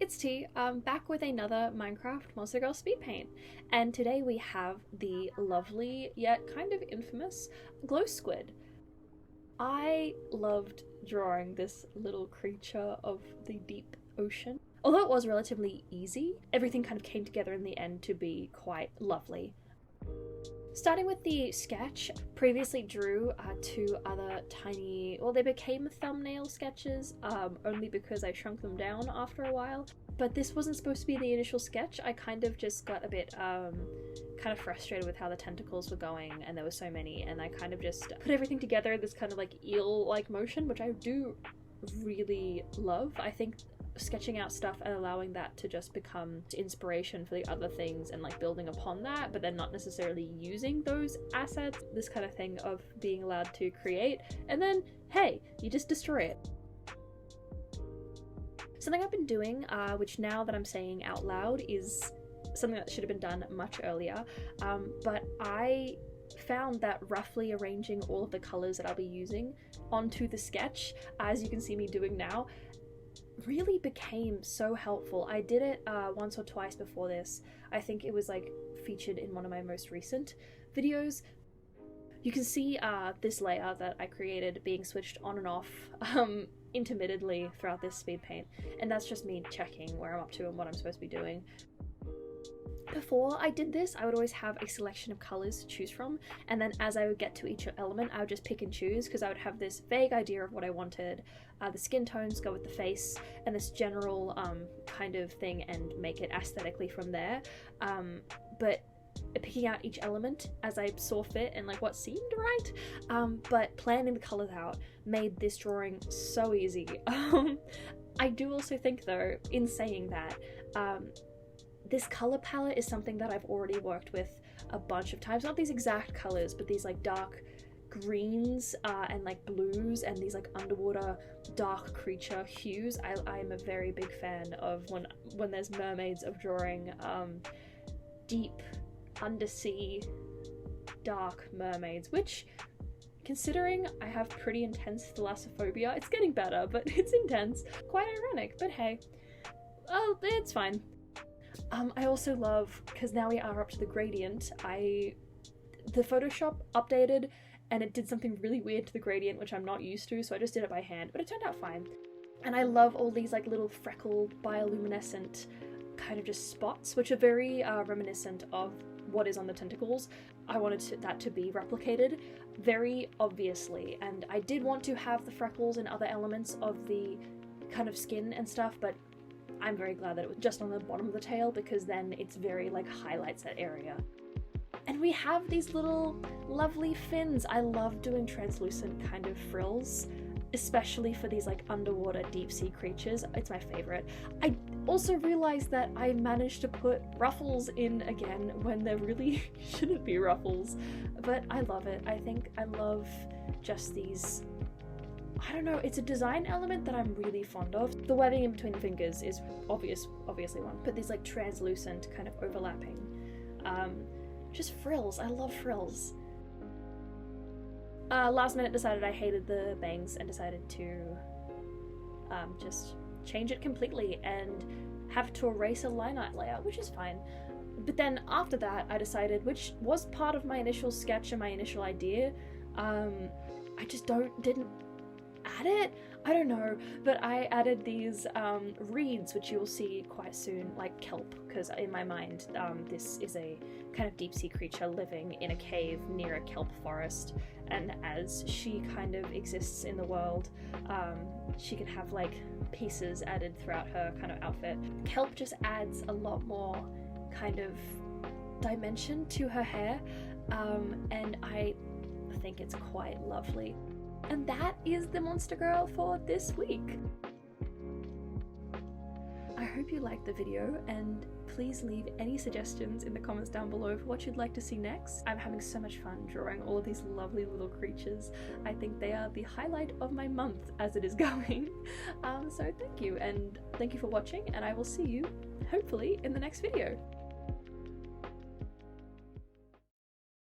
It's T, back with another Minecraft Monster Girl speed paint, and today we have the lovely yet kind of infamous glow squid. I loved drawing this little creature of the deep ocean. Although it was relatively easy, everything kind of came together in the end to be quite lovely. Starting with the sketch, previously drew two other tiny, well, they became thumbnail sketches only because I shrunk them down after a while. But this wasn't supposed to be the initial sketch. I kind of just got a bit kind of frustrated with how the tentacles were going, and there were so many, and I kind of just put everything together in this kind of like eel-like motion, which I do really love. I think sketching out stuff and allowing that to just become inspiration for the other things and like building upon that, but then not necessarily using those assets, this kind of thing of being allowed to create and then hey, you just destroy it. Something I've been doing, which now that I'm saying out loud is something that should have been done much earlier, but I found that roughly arranging all of the colors that I'll be using onto the sketch, as you can see me doing now, really became so helpful. I did it once or twice before this. I think it was like featured in one of my most recent videos. You can see this layer that I created being switched on and off intermittently throughout this speed paint, and that's just me checking where I'm up to and what I'm supposed to be doing. Before I did this, I would always have a selection of colors to choose from, and then as I would get to each element, I would just pick and choose, because I would have this vague idea of what I wanted, the skin tones go with the face, and this general kind of thing, and make it aesthetically from there. But picking out each element as I saw fit and like what seemed right, but planning the colors out made this drawing so easy. I do also think though, in saying that, this color palette is something that I've already worked with a bunch of times. Not these exact colors, but these like dark greens and like blues and these like underwater dark creature hues. I'm a very big fan of when there's mermaids, of drawing deep undersea dark mermaids, which, considering I have pretty intense thalassophobia, it's getting better, but it's intense. Quite ironic, but hey, oh, it's fine. I also love, because now we are up to the gradient, the Photoshop updated and it did something really weird to the gradient, which I'm not used to, so I just did it by hand, but it turned out fine. And I love all these like little freckled bioluminescent kind of just spots, which are very reminiscent of what is on the tentacles. I wanted that to be replicated very obviously, and I did want to have the freckles and other elements of the kind of skin and stuff, but I'm very glad that it was just on the bottom of the tail, because then it's very like highlights that area. And we have these little lovely fins. I love doing translucent kind of frills, especially for these like underwater deep sea creatures. It's my favorite. I also realized that I managed to put ruffles in again when there really shouldn't be ruffles, but I love it. I think I love just these, I don't know, it's a design element that I'm really fond of. The webbing in between the fingers is obviously one, but these like translucent kind of overlapping, just frills. I love frills. Last minute decided I hated the bangs and decided to just change it completely and have to erase a line art layer, which is fine. But then after that I decided, which was part of my initial sketch and my initial idea, I just didn't add it? I don't know, but I added these reeds, which you will see quite soon, like kelp, because in my mind this is a kind of deep sea creature living in a cave near a kelp forest, and as she kind of exists in the world, she can have like pieces added throughout her kind of outfit. Kelp just adds a lot more kind of dimension to her hair, and I think it's quite lovely. And that is the Monster Girl for this week. I hope you liked the video, and please leave any suggestions in the comments down below for what you'd like to see next. I'm having so much fun drawing all of these lovely little creatures. I think they are the highlight of my month as it is going. So thank you, and thank you for watching, and I will see you hopefully in the next video.